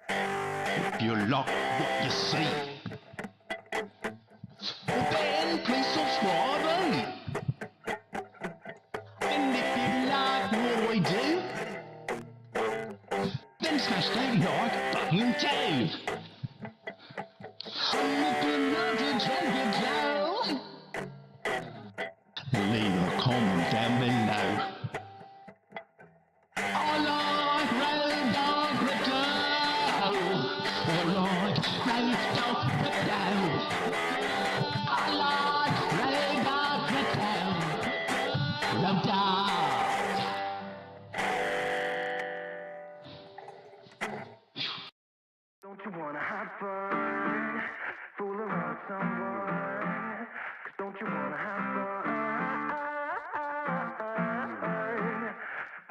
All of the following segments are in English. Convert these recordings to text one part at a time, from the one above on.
If you like what you see, then please subscribe, eh? And if you like what I do, then smash that like button too. And if you love to drag your glow, leave a comment down below. I like radar crypto. I like radar crypto. I like radar crypto. Radar. Don't you wanna have fun? Fool around someone? 'Cause don't you wanna have fun?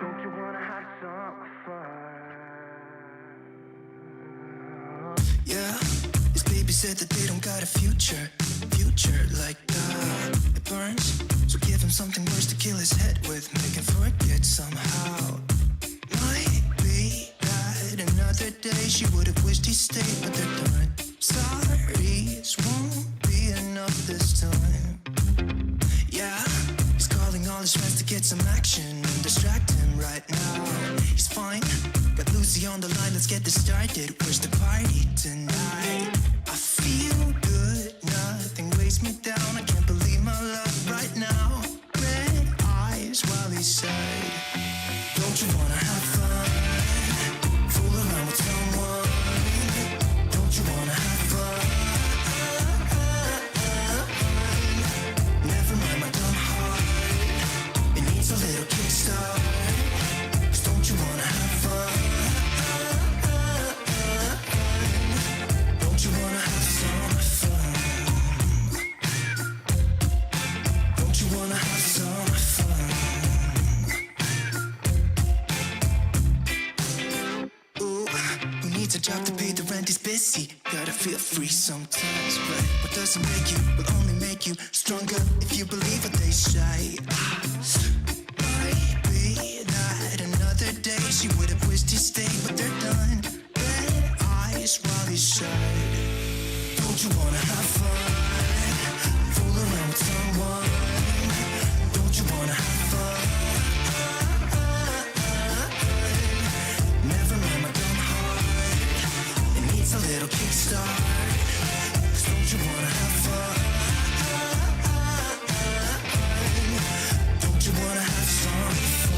Don't you wanna have some fun? Yeah, his baby said that they don't got a future like that. It burns, so give him something worse to kill his head with, make him forget somehow. Might be that another day she would have wished he stayed, but they're done. Sorries won't be enough this time. Yeah, he's calling all his friends to get some action and distract him right now. He's fine, got Lucy on the line, let's get this started. Where's the party tonight? I feel good, nothing weighs me down. I can't believe my luck right now. Red eyes while he said, don't you wanna have fun? Fool around with someone. Don't you wanna have fun? Never mind my dumb heart, it needs a little kickstart. 'Cause don't you wanna have fun? Don't you wanna have some fun? Don't you wanna have some fun? Ooh, who needs a job to pay the rent? He's busy. Gotta feel free sometimes, right? What doesn't make you will only make you stronger if you believe what they say. Might be that another day she would have wished he stayed, but they're done. Red eyes while he said, don't you wanna have fun? Fool around with someone. Don't you wanna have fun? Never mind my dumb heart, it needs a little kickstart. 'Cause don't you wanna have fun? Don't you wanna have some fun?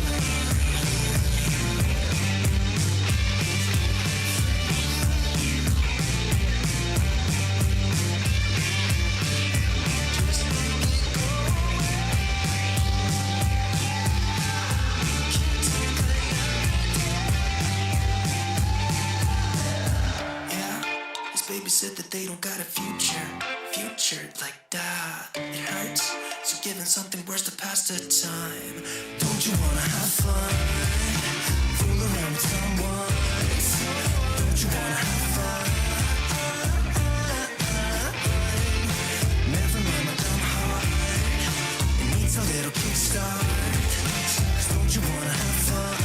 Just let it go. Can't take it. Yeah, his baby said that they don't got a future like that. It hurts, so giving something worse to pass the time. Don't you wanna have fun? Fool around with someone. Don't you wanna have fun? Never mind my dumb heart, it needs a little kickstart. 'Cause don't you wanna have fun?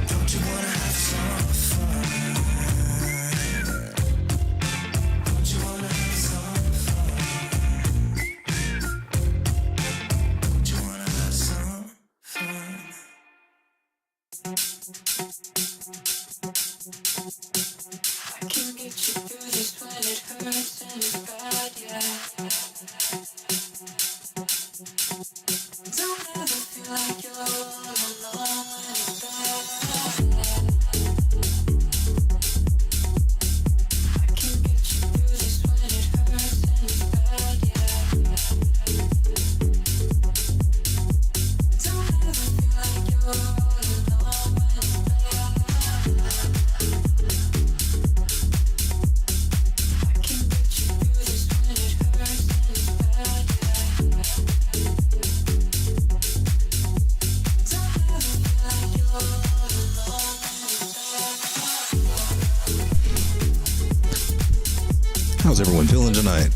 Don't you wanna have some fun? Don't you wanna have some fun? Don't you wanna have some fun? I can get you through this when it hurts and it's bad, yeah. Don't ever feel like you're all alone when it's bad. I can get you through this when it hurts and it's bad, yeah. Don't ever feel like you're all alone when it's bad. I can get you through this when it hurts and it's bad, yeah. Don't ever feel like you're all alone when it's bad. How's everyone feeling tonight?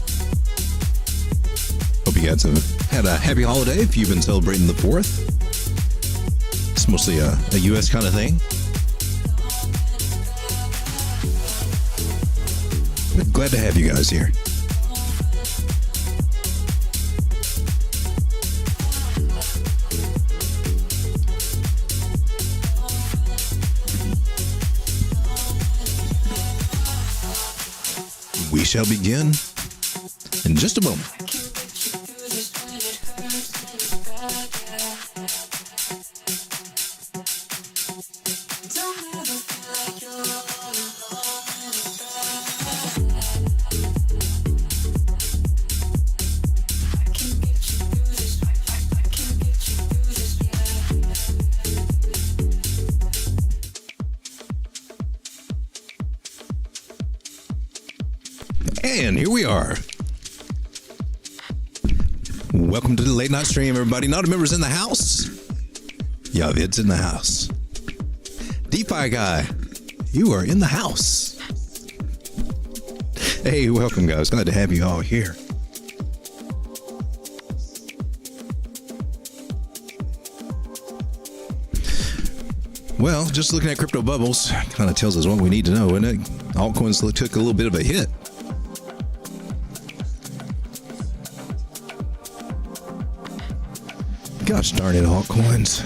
Hope you guys have had a happy holiday if you've been celebrating the 4th. It's mostly a US kind of thing. Glad to have you guys here. We shall begin in just a moment. And here we are. Welcome to the late night stream, everybody. Not members in the house. Yeah, it's in the house. DeFi guy, you are in the house. Hey, welcome, guys. Glad to have you all here. Well, just looking at crypto bubbles kind of tells us what we need to know, and altcoins took a little bit of a hit. Gosh darn it, altcoins.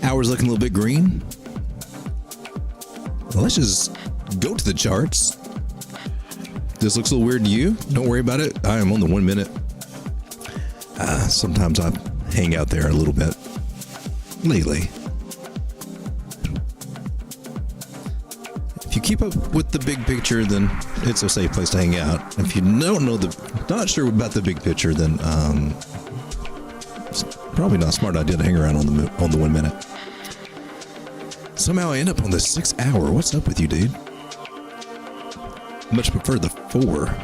Hour's looking a little bit green. Well, let's just go to the charts. This looks a little weird to you. Don't worry about it. I am on the 1 minute. Sometimes I hang out there a little bit lately. If you keep up with the big picture, then it's a safe place to hang out. If you don't know not sure about the big picture, then it's probably not a smart idea to hang around on the 1 minute. Somehow I end up on the 6 hour. What's up with you, dude? Much prefer the 4.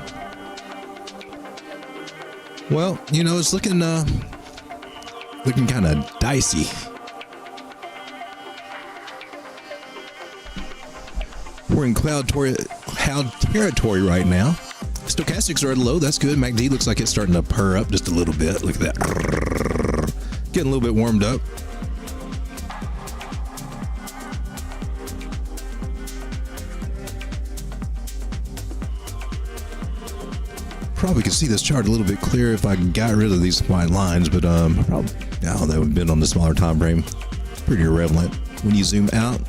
Well, you know, it's looking kind of dicey. We're in cloud territory right now. Stochastics are at low. That's good. MACD looks like it's starting to purr up just a little bit. Look at that. Getting a little bit warmed up. Probably could see this chart a little bit clearer if I got rid of these white lines, but probably that would have been on the smaller time frame. Pretty irrelevant. When you zoom out,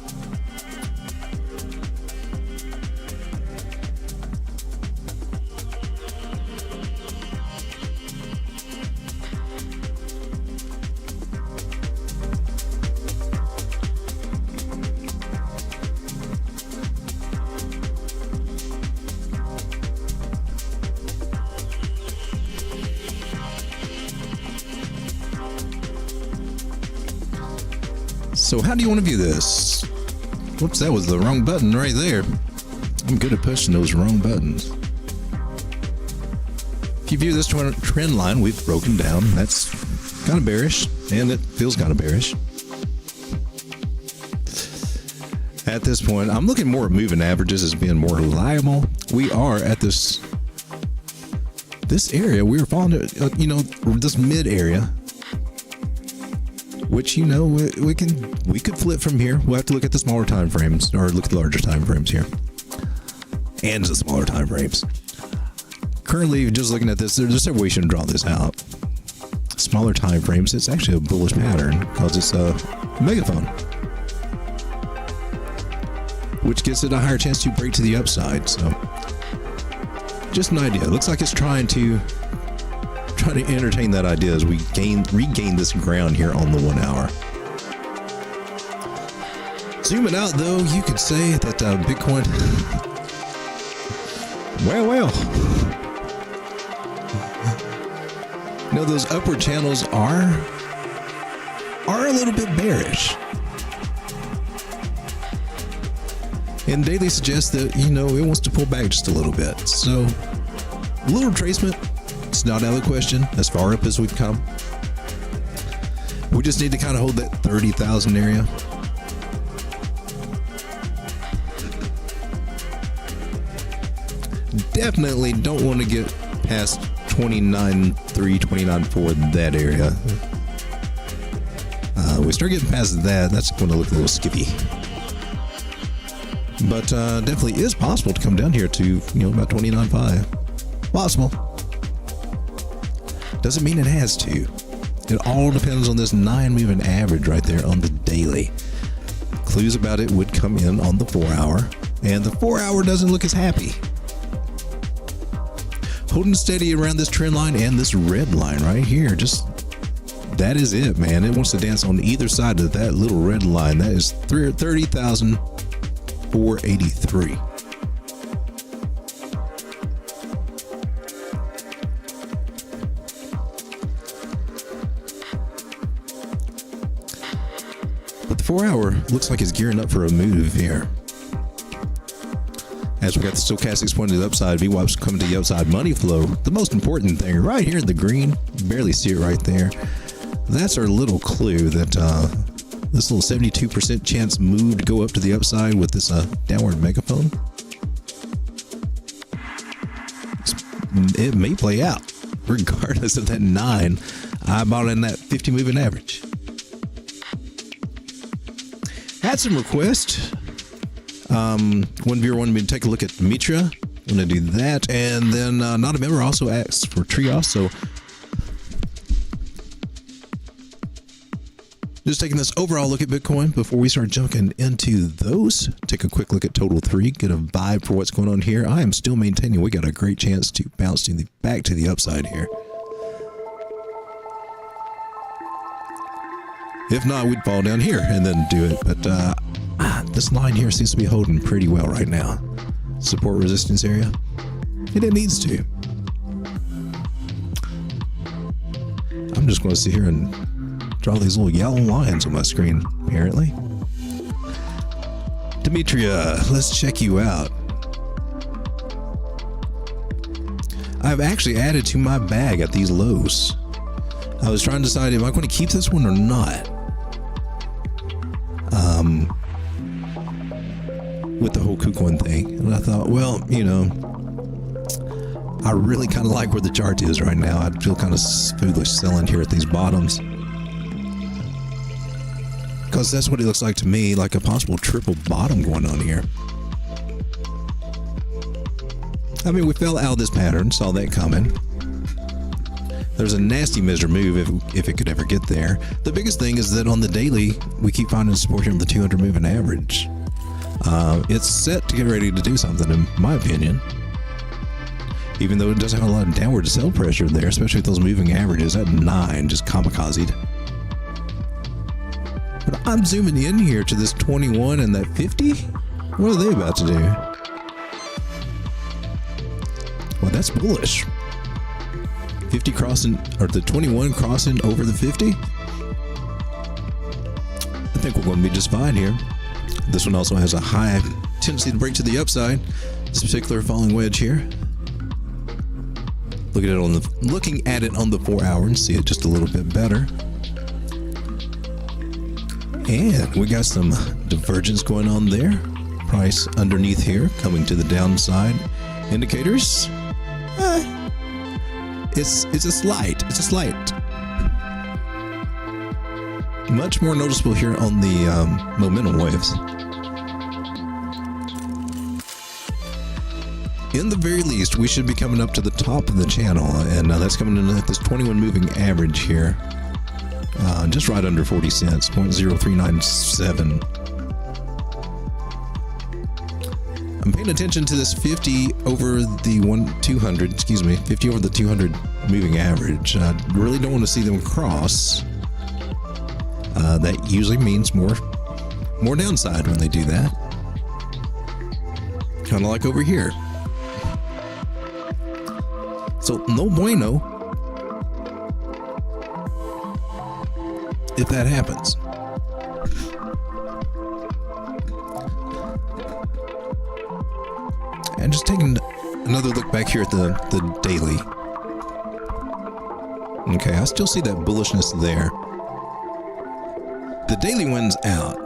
so how do you want to view this? Whoops, that was the wrong button right there. I'm good at pushing those wrong buttons. If you view this trend line, we've broken down. That's kind of bearish, and it feels kind of bearish. At this point, I'm looking more at moving averages as being more reliable. We are at this area. We're falling to, this mid area. Which, you know, we could flip from here. We'll have to look at the smaller time frames, or look at the larger time frames here, and the smaller time frames. Currently, just looking at this, there's several ways you can draw this out. Smaller time frames, it's actually a bullish pattern because it's a megaphone, which gives it a higher chance to break to the upside. So, just an idea. It looks like it's trying to entertain that idea as we regain this ground here on the 1 hour. Zooming out, though, you could say that Bitcoin, well, you know, those upward channels are a little bit bearish, and daily suggests that, you know, it wants to pull back just a little bit. So, a little retracement. It's not out of the question as far up as we've come. We just need to kind of hold that 30,000 area. Definitely don't want to get past 29.3, 29.4, that area. We start getting past that, that's going to look a little skippy. but definitely is possible to come down here to, you know, about 29.5. Possible. Doesn't mean it has to. It all depends on this 9 moving average right there on the daily. Clues about it would come in on the 4 hour, and the 4 hour doesn't look as happy. Holding steady around this trend line and this red line right here. Just, that is it, man. It wants to dance on either side of that little red line. That is 30,483. But the 4 hour looks like it's gearing up for a move here. As we got the stochastics pointing to the upside, VWAP's coming to the upside. Money flow, the most important thing, right here in the green. Barely see it right there. That's our little clue that this little 72% chance move to go up to the upside with this downward megaphone. It may play out, regardless of that 9 eyeballing that 50 moving average. Had some requests. One viewer wanted me to take a look at Dimitra. I'm going to do that. And then not a member also asked for Trias. So just taking this overall look at Bitcoin before we start jumping into those. Take a quick look at Total 3. Get a vibe for what's going on here. I am still maintaining we got a great chance to bounce back to the upside here. If not, we'd fall down here and then do it. But this line here seems to be holding pretty well right now. Support resistance area. And it needs to. I'm just going to sit here and draw these little yellow lines on my screen, apparently. Dimitra, let's check you out. I've actually added to my bag at these lows. I was trying to decide, am I going to keep this one or not? With the whole KuCoin thing. And I thought, well, you know, I really kind of like where the chart is right now. I feel kind of foolish selling here at these bottoms. Because that's what it looks like to me, like a possible triple bottom going on here. I mean, we fell out of this pattern, saw that coming. There's a nasty measure move if it could ever get there. The biggest thing is that on the daily, we keep finding support here on the 200 moving average. It's set to get ready to do something, in my opinion. Even though it doesn't have a lot of downward sell pressure there, especially with those moving averages at 9, just kamikazed. But I'm zooming in here to this 21 and that 50. What are they about to do? Well, that's bullish. 50 crossing, or the 21 crossing over the 50. I think we're going to be just fine here. This one also has a high tendency to break to the upside. This particular falling wedge here. Looking at it on the 4 hour and see it just a little bit better. And we got some divergence going on there. Price underneath here coming to the downside. Indicators. It's a slight. Much more noticeable here on the momentum waves. In the very least, we should be coming up to the top of the channel, and that's coming in at this 21 moving average here. Just right under 40 cents, 0.0397. I'm paying attention to this 50 over the 200, 50 over the 200 moving average. I really don't want to see them cross. That usually means more downside when they do that. Kind of like over here. So no bueno if that happens. And just taking another look back here at the daily. Okay, I still see that bullishness there. The daily wins out.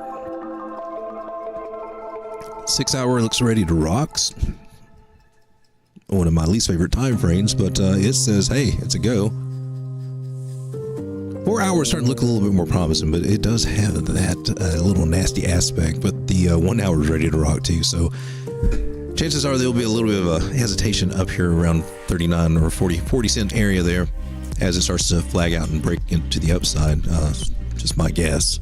6 hour looks ready to rocks. One of my least favorite time frames, but it says, hey, it's a go. 4 4 hours starting to look a little bit more promising, but it does have that little nasty aspect. But the 1 hour is ready to rock too. So chances are there'll be a little bit of a hesitation up here around 39 or 40 cent area there as it starts to flag out and break into the upside. Just my guess.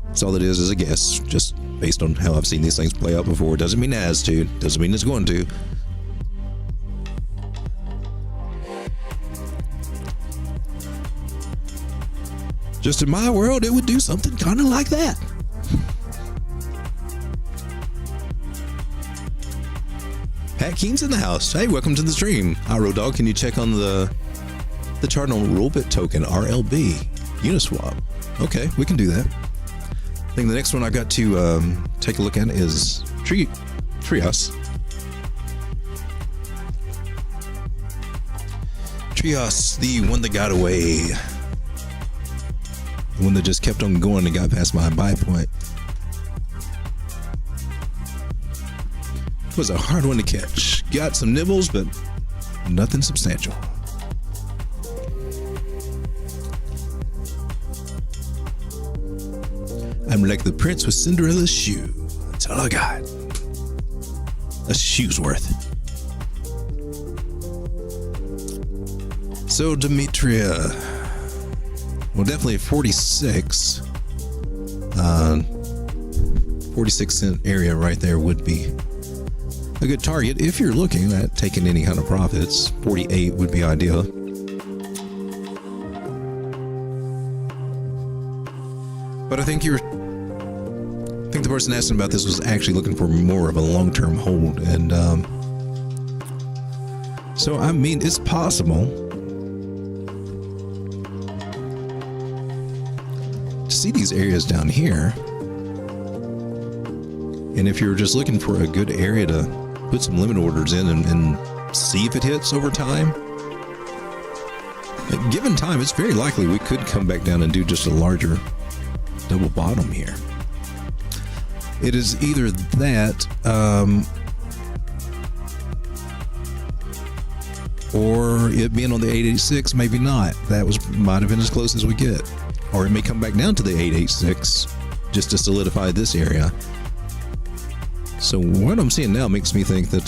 That's all it is a guess, just based on how I've seen these things play out before. Doesn't mean it has to, doesn't mean it's going to. Just in my world, it would do something kind of like that. Pat Keen's in the house. Hey, welcome to the stream. Dog, can you check on the chart on RollBit token, RLB, Uniswap? Okay, we can do that. I think the next one I got to take a look at is Trias. Trias, the one that got away. The one that just kept on going and got past my buy point. It was a hard one to catch. Got some nibbles, but nothing substantial. I'm like the prince with Cinderella's shoe. That's all I got. A shoe's worth. So Dimitra, well, definitely 46. 46 cent area right there would be a good target if you're looking at taking any kind of profits. 48 would be ideal. But I think the person asking about this was actually looking for more of a long-term hold, and so I mean it's possible to see these areas down here, and if you're just looking for a good area to put some limit orders in and see if it hits over time, given time, it's very likely we could come back down and do just a larger double bottom here. It is either that or it being on the 886, maybe not. That might have been as close as we get. Or it may come back down to the 886 just to solidify this area. So what I'm seeing now makes me think that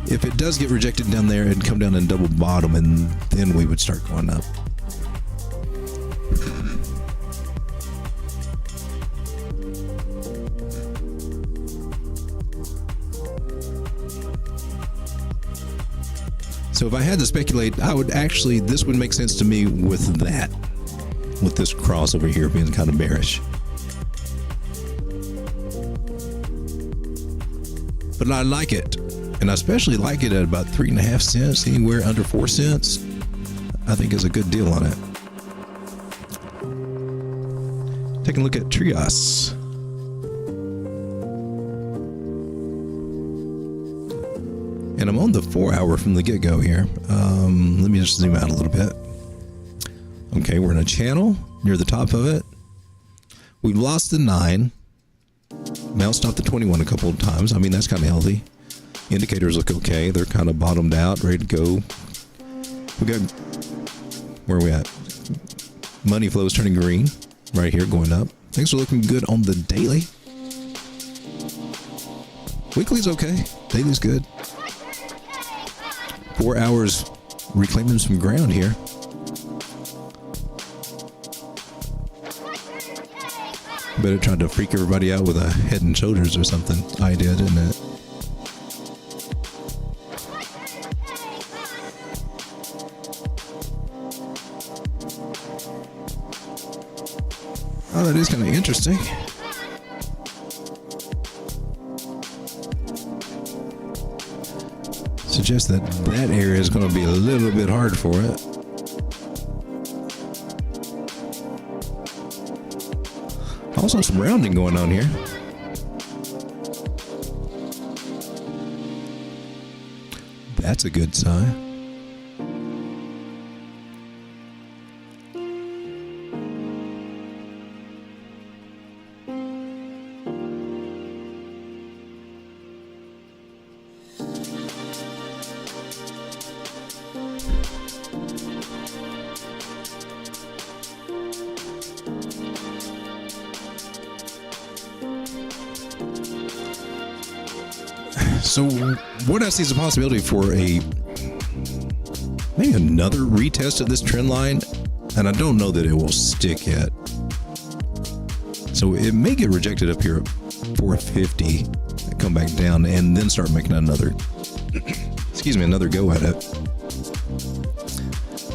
if it does get rejected down there, it'd come down and double bottom, and then we would start going up. So if I had to speculate, I would actually, this would make sense to me with that, with this cross over here being kind of bearish. But I like it, and I especially like it at about 3.5 cents. Anywhere under 4 cents, I think is a good deal on it. Taking a look at Trias. And I'm on the 4 hour from the get-go here. Let me just zoom out a little bit. Okay, we're in a channel near the top of it. We've lost the 9. Bounced off the 21 a couple of times. I mean, that's kind of healthy. Indicators look okay. They're kind of bottomed out, ready to go. We got, where are we at? Money flow is turning green right here, going up. Things are looking good on the daily. Weekly's okay. Daily's good. 4 hours reclaiming some ground here. Better try to freak everybody out with a head and shoulders or something. I did, didn't it? Oh, that is kind of interesting. Suggest that that area is going to be a little bit hard for it. Also some rounding going on here. That's a good sign. So what I see is a possibility for maybe another retest of this trend line, and I don't know that it will stick yet. So it may get rejected up here at 450, come back down, and then start making another, excuse me, another go at it.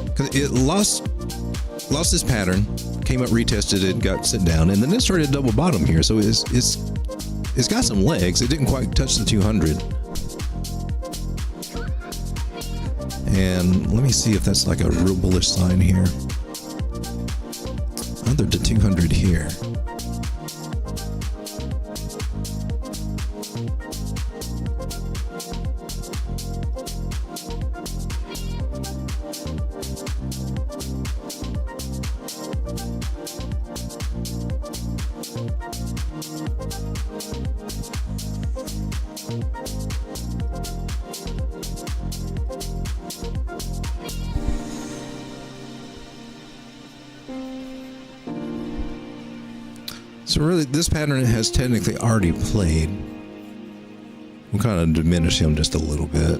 Because it lost this pattern, came up, retested it, got sit down, and then it started double bottom here. So it's got some legs. It didn't quite touch the 200. And let me see if that's like a real bullish sign here. Under the 200 here. So really, this pattern has technically already played. We'll kind of diminish him just a little bit.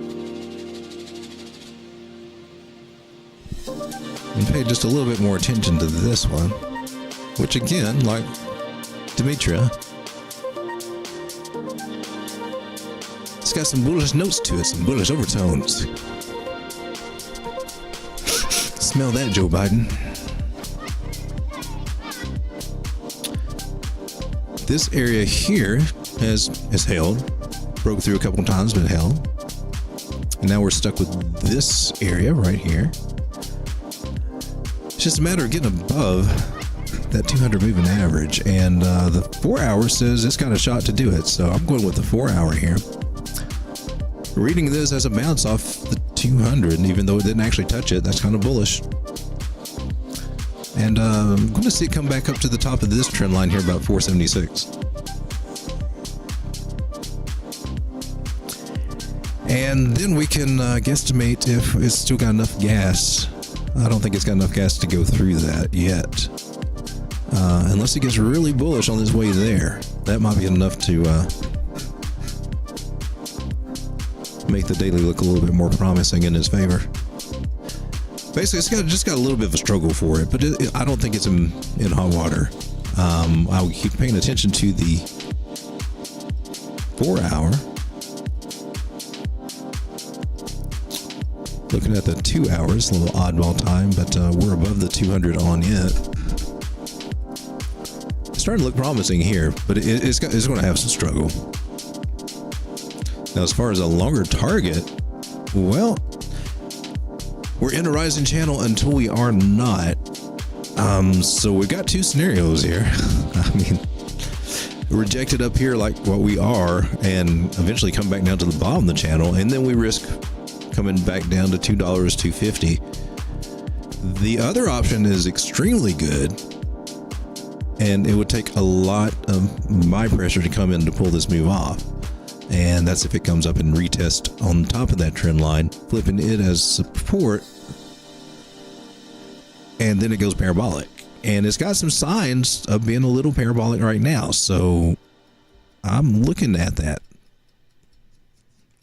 And pay just a little bit more attention to this one. Which again, like Dimitra, it's got some bullish notes to it, some bullish overtones. Smell that, Joe Biden. This area here has held, broke through a couple times, but held. And now we're stuck with this area right here. It's just a matter of getting above that 200 moving average. And the 4 hour says it's got a shot to do it. So I'm going with the 4 hour here. Reading this as a bounce off the 200, and even though it didn't actually touch it, that's kind of bullish. And I'm going to see it come back up to the top of this trend line here, about 476. And then we can guesstimate if it's still got enough gas. I don't think it's got enough gas to go through that yet. Unless it gets really bullish on its way there. That might be enough to make the daily look a little bit more promising in its favor. Basically, it's just got a little bit of a struggle for it, but I don't think it's in hot water. I'll keep paying attention to the 4 hour. Looking at the 2 hours, a little oddball time, but we're above the 200 on it. It's starting to look promising here, but it's going to have some struggle. Now, as far as a longer target, well, we're in a rising channel until we are not. So we've got two scenarios here. I mean, rejected up here like what we are, and eventually come back down to the bottom of the channel, and then we risk coming back down to $2, $2.50. The other option is extremely good, and it would take a lot of my pressure to come in to pull this move off. And that's if it comes up and retest on top of that trend line, flipping it as support, and then it goes parabolic. And it's got some signs of being a little parabolic right now, so I'm looking at that.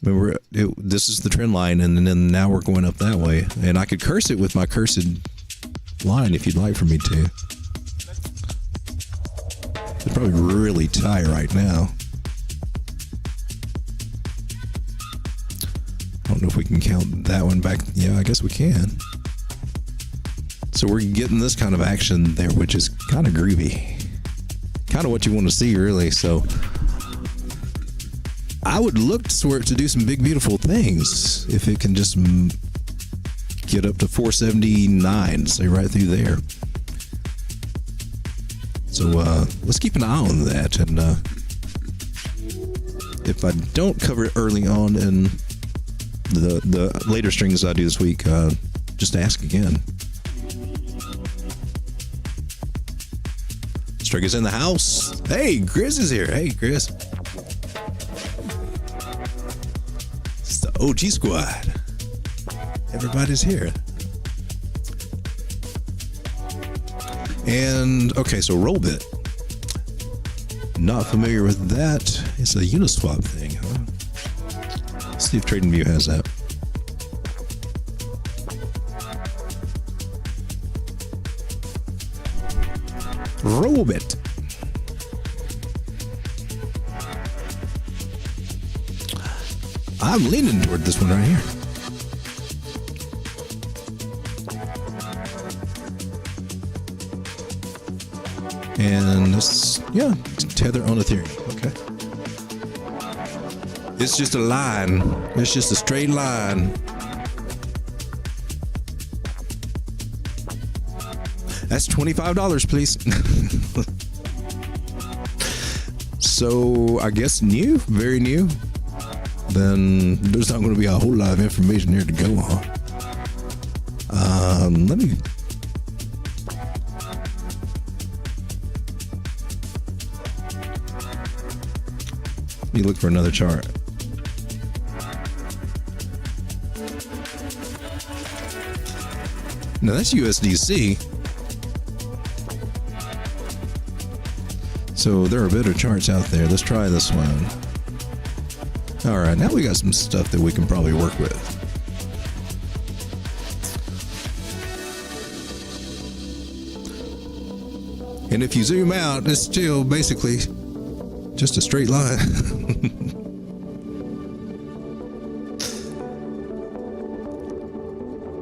Remember, this is the trend line, and then now we're going up that way. And I could curse it with my cursed line if you'd like for me to. It's probably really tight right now. I don't know if we can count that one back. Yeah, I guess we can. So we're getting this kind of action there, which is kind of groovy. Kind of what you want to see, really. So I would look for it to do some big, beautiful things if it can just get up to 479, say right through there. So let's keep an eye on that. And if I don't cover it early on in the later strings I do this week, just ask again. Strug is in the house. Hey, Chris is here. Hey, Chris. It's the OG squad. Everybody's here. And okay, so RollBit. Not familiar with that. It's a Uniswap thing, huh? see if TradingView has that. RollBit. I'm leaning toward this one right here. And this, yeah, tether on Ethereum. Okay. It's just a line. It's just a straight line. That's $25, please. So I guess new, very new. Then there's not going to be a whole lot of information here to go on. Let me look for another chart. Now that's USDC. So there are better charts out there. Let's try this one. All right, now we got some stuff that we can probably work with. And if you zoom out, it's still basically just a straight line.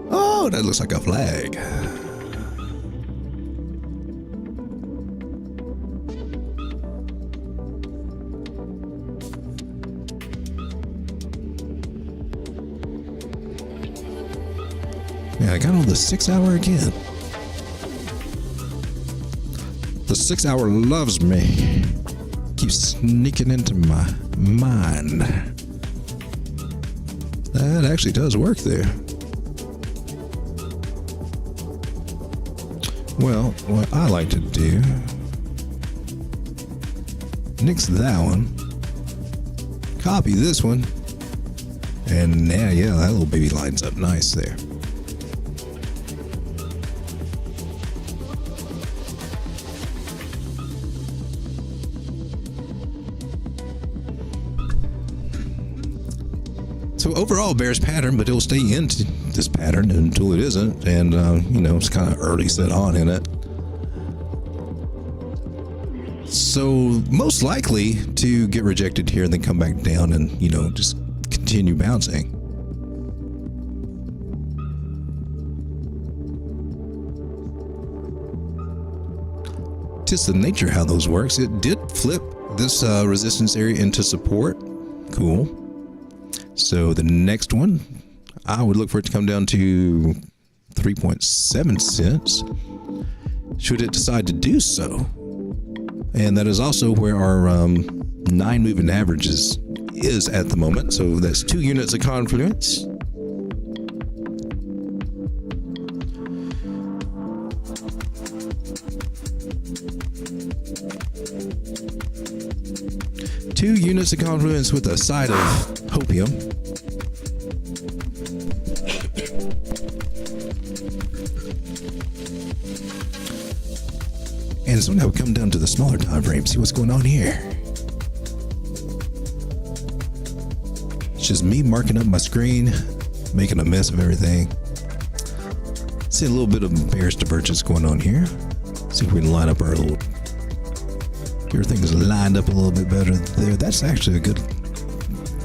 Oh, that looks like a flag. Yeah, I got on the 6 hour again. The 6 hour loves me. Keeps sneaking into my mind. That actually does work there. Well, what I like to do, nix that one, copy this one, and now, yeah, that little baby lines up nice there. So overall, bearish pattern, but it'll stay in this pattern until it isn't, and you know, it's kind of early set on in it. So most likely to get rejected here and then come back down and, you know, just continue bouncing. Just the nature of how those works. It did flip this resistance area into support. Cool. So the next one, I would look for it to come down to 3.7 cents. Should it decide to do so. And that is also where our 9 moving averages is at the moment. So that's 2 units of confluence. Two units of confluence with a side of hopium. And so now we come down to the smaller time frame, see what's going on here. It's just me marking up my screen, making a mess of everything. See a little bit of bearish divergence going on here. See if we can line up our little, everything's lined up a little bit better there. That's actually a good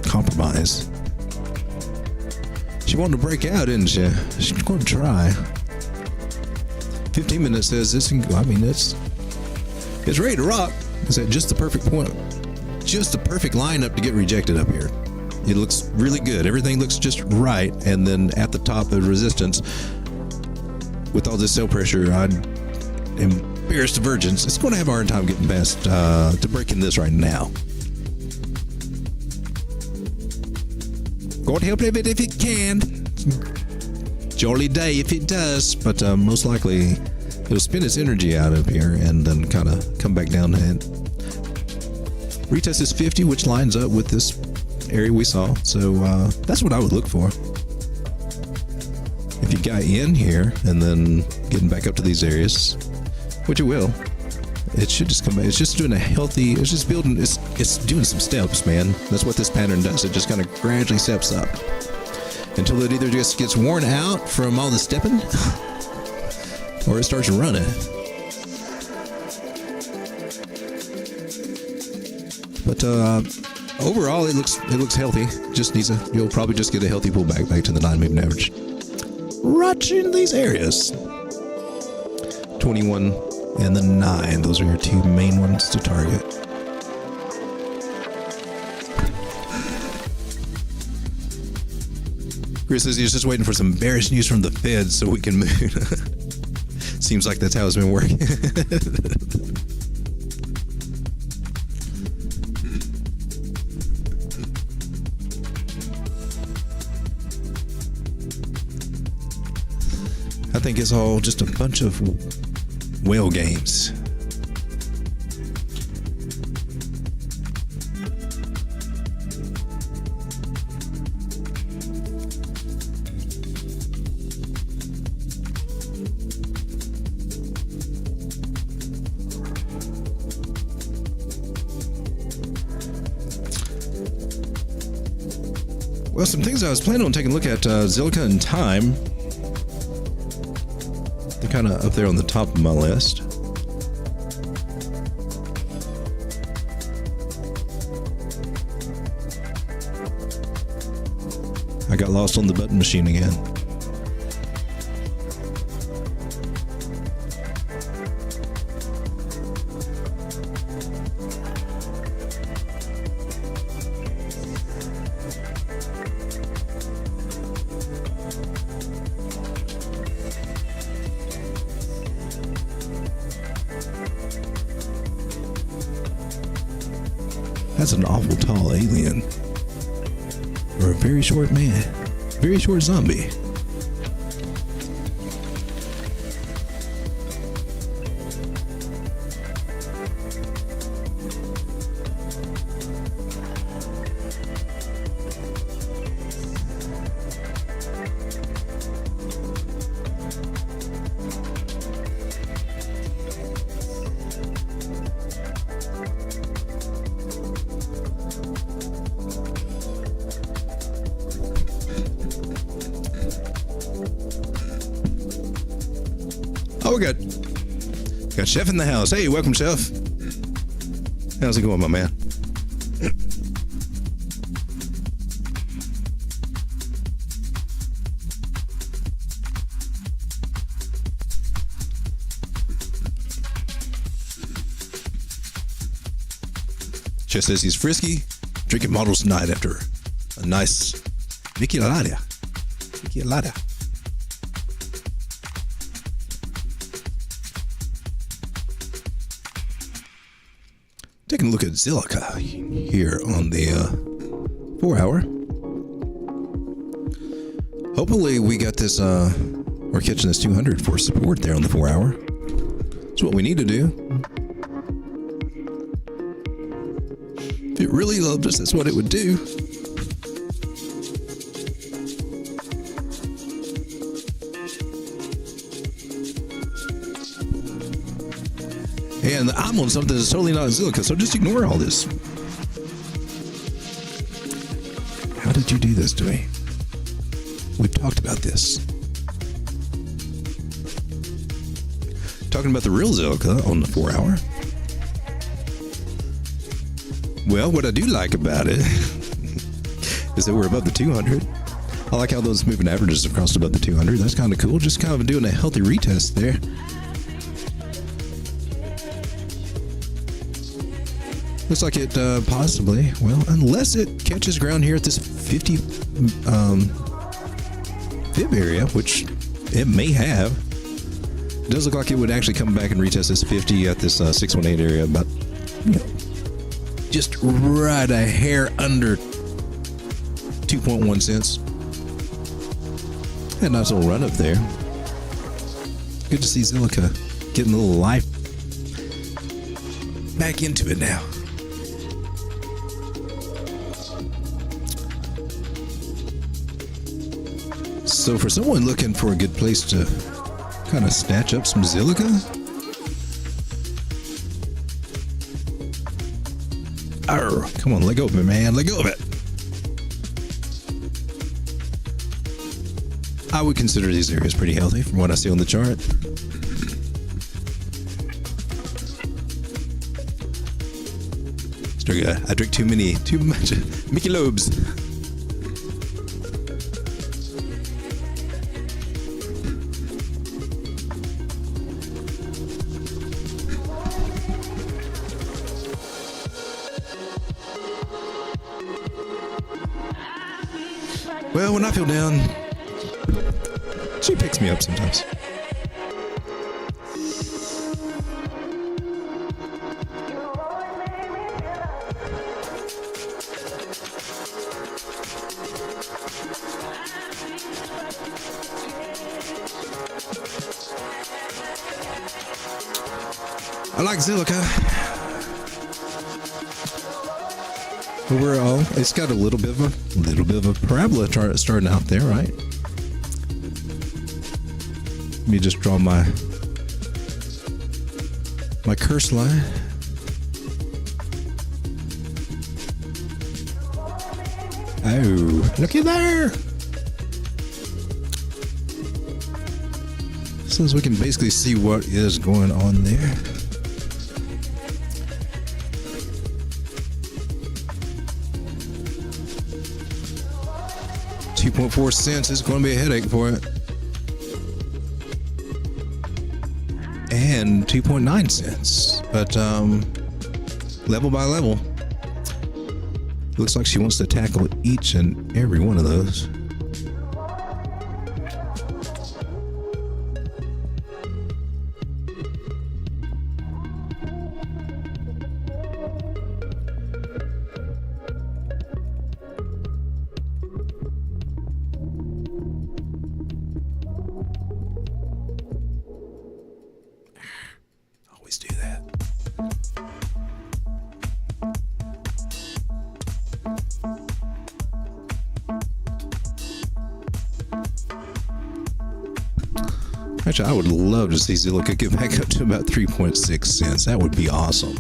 compromise. She wanted to break out, didn't she? She's going to try. 15 minutes says this, I mean, it's ready to rock. It's at just the perfect point, just the perfect lineup to get rejected up here. It looks really good. Everything looks just right. And then at the top of resistance, with all this sell pressure, and bearish divergence, it's going to have a hard time getting past to breaking this right now. God help it if it can. Jolly day if it does, but most likely it'll spin its energy out of here and then kind of come back down and retest this 50, which lines up with this area we saw. So that's what I would look for. If you got in here and then getting back up to these areas, which it will, it should just come back. It's just doing a healthy, it's just building, it's doing some steps, man. That's what this pattern does. It just kind of gradually steps up until it either just gets worn out from all the stepping or it starts running. But overall, it looks healthy. Just needs you'll probably just get a healthy pullback back to the 9-moving average. Right in these areas. 21 and the 9. Those are your two main ones to target. Chris says he's just waiting for some bearish news from the Fed so we can move. Seems like that's how it's been working. I think it's all just a bunch of whale games. Well, some things I was planning on taking a look at, Zilliqa and Time. They're kind of up there on the top of my list. I got lost on the button machine again. That's an awful tall alien. Or a very short man. Very short zombie. Oh, we got Chef in the house. Hey, welcome, Chef. How's it going, my man? Chef says he's frisky, drinking models tonight after a nice Vicky-Lada. Taking a look at Zilliqa here on the 4-hour. Hopefully we got this, we're catching this 200 for support there on the 4-hour. That's what we need to do. If it really loved us, that's what it would do. And I'm on something that's totally not Zilliqa, so just ignore all this. How did you do this to me? We've talked about this. Talking about the real Zilliqa on the 4-hour. Well, what I do like about it is that we're above the 200. I like how those moving averages have crossed above the 200. That's kind of cool. Just kind of doing a healthy retest there. Looks like it possibly, well, unless it catches ground here at this 50 fib area, which it may have. It does look like it would actually come back and retest this 50 at this 618 area, but you know, just right a hair under 2.1 cents. Had a nice little run up there. Good to see Zilliqa getting a little life back into it now. So for someone looking for a good place to kind of snatch up some Zilliqa, Arr, come on, let go of it, man. Let go of it. I would consider these areas pretty healthy from what I see on the chart. I drink too much Mickey Lobes. Well, when I feel down, she picks me up sometimes. I like Zilliqa. Overall, it's got a little bit of a parabola chart starting out there, right? Let me just draw my curse line. Oh, looky there! So as we can basically see what is going on there. $0.024 is going to be a headache for it. And 2.9 cents. But level by level. Looks like she wants to tackle each and every one of those. Always do that. Actually, I would love to see Zilliqa get back up to about 3.6 cents. That would be awesome.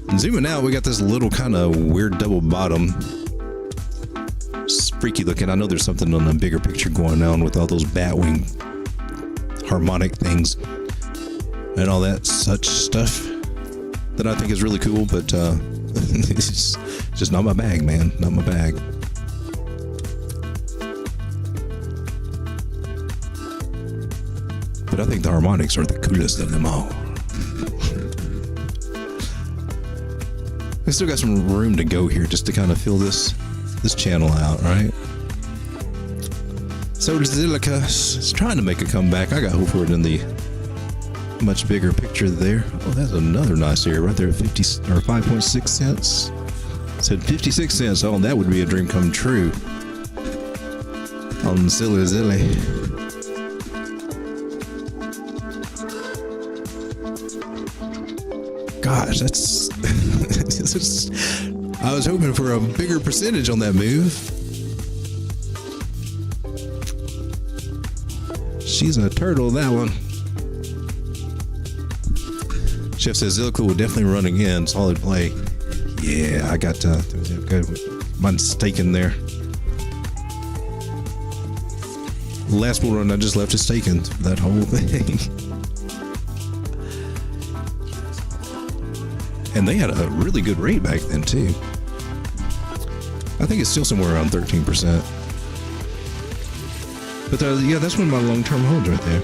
And zooming out, we got this little kind of weird double bottom. It's freaky looking. I know there's something on the bigger picture going on with all those batwing harmonic things and all that such stuff that I think is really cool, but it's just not my bag, man. Not my bag. But I think the harmonics are the coolest of them all. We still got some room to go here just to kind of fill this channel out, right? So Zilliqa is trying to make a comeback. I got hope for it in the much bigger picture there. Oh, that's another nice area right there at 50 or 5.6 cents. Said 56 cents. Oh, that would be a dream come true. On Zilli. Gosh, that's I was hoping for a bigger percentage on that move. She's a turtle, that one. Chef says Zilliqa will definitely run again. Solid play. Yeah, I got my stake in there. Last bull run, I just left it staking for that whole thing. And they had a really good rate back then too. I think it's still somewhere around 13%. But yeah, that's one of my long-term holds right there.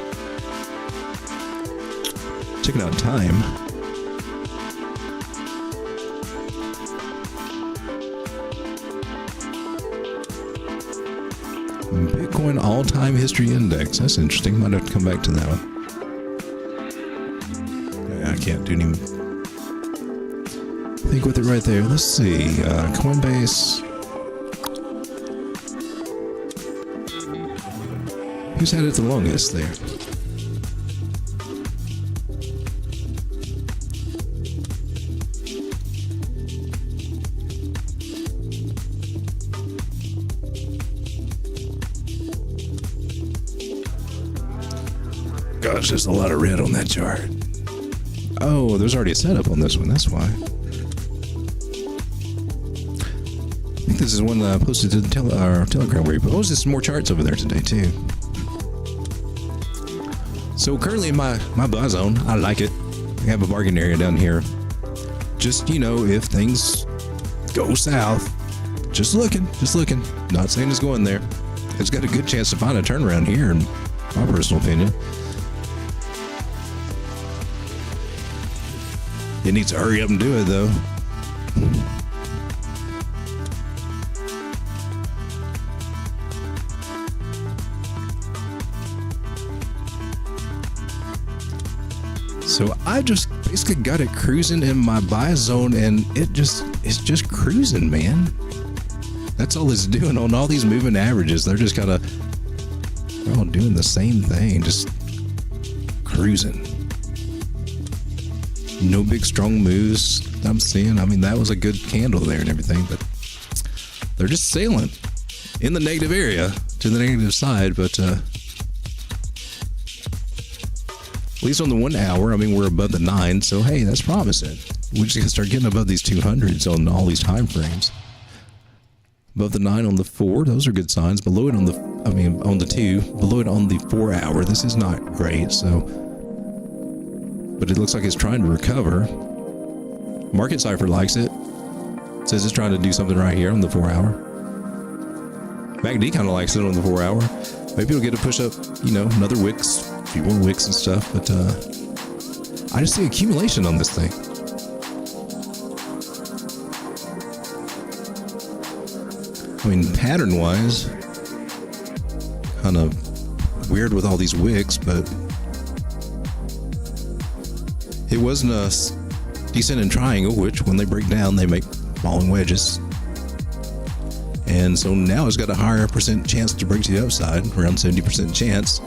Checking out time. Bitcoin all-time history index. That's interesting. Might have to come back to that one. I can't do any. Think with it right there. Let's see. Coinbase. Who's had it the longest there? Gosh, there's a lot of red on that chart. Oh, there's already a setup on this one. That's why. this is one that I posted to the our Telegram where he posted some more charts over there today too. So currently in my buy zone, I like it. I have a bargain area down here. Just, you know, if things go south, just looking. Not saying it's going there. It's got a good chance to find a turnaround here, in my personal opinion. It needs to hurry up and do it, though. So I just basically got it cruising in my buy zone, and it's just cruising, man. That's all it's doing on all these moving averages. They're just they're all doing the same thing, just cruising. No big strong moves I'm seeing. I mean, that was a good candle there and everything, but they're just sailing in the negative area to the negative side. But at least on the 1 hour, I mean, we're above the 9, so hey, that's promising. We just gotta start getting above these 200s on all these time frames. Above the 9 on the 4, those are good signs. Below it on the, on the 2, below it on the 4 hour. This is not great, so. But it looks like it's trying to recover. Market Cipher likes it. Says it's trying to do something right here on the 4 hour. MACD kind of likes it on the 4 hour. Maybe it'll get a push up, you know, another wicks, a few more wicks and stuff. But I just see accumulation on this thing. I mean, pattern-wise, kind of weird with all these wicks, but it wasn't a descending triangle, which when they break down, they make falling wedges. And so now it's got a higher percent chance to break to the upside, around 70% chance,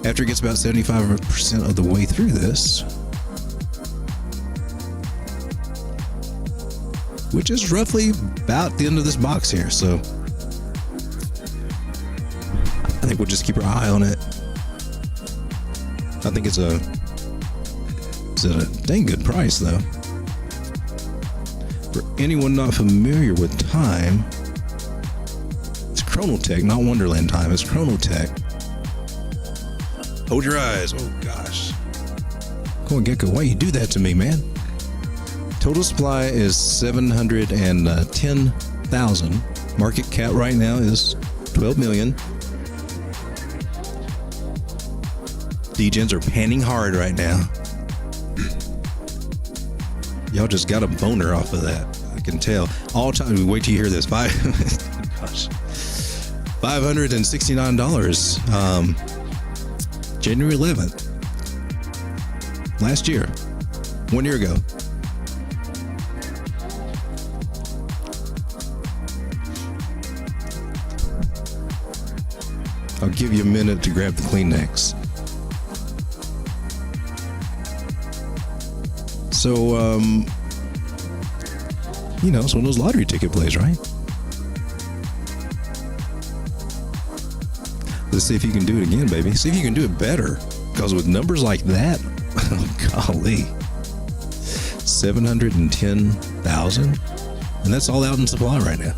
after it gets about 75% of the way through this. Which is roughly about the end of this box here, so I think we'll just keep our eye on it. I think it's a dang good price, though. For anyone not familiar with time, it's Chrono.tech, not Wonderland time. It's Chrono.tech. Hold your eyes. Oh gosh. Go on, Gecko. Why you do that to me, man? Total supply is 710,000. Market cap right now is 12 million. Degens are panning hard right now. Y'all just got a boner off of that. I can tell. All time. Wait till you hear this. Gosh. $569. January 11th. Last year. 1 year ago. I'll give you a minute to grab the Kleenex. So, you know, it's one of those lottery ticket plays, right? Let's see if you can do it again, baby. See if you can do it better. Because with numbers like that, golly, 710,000, and that's all out in supply right now.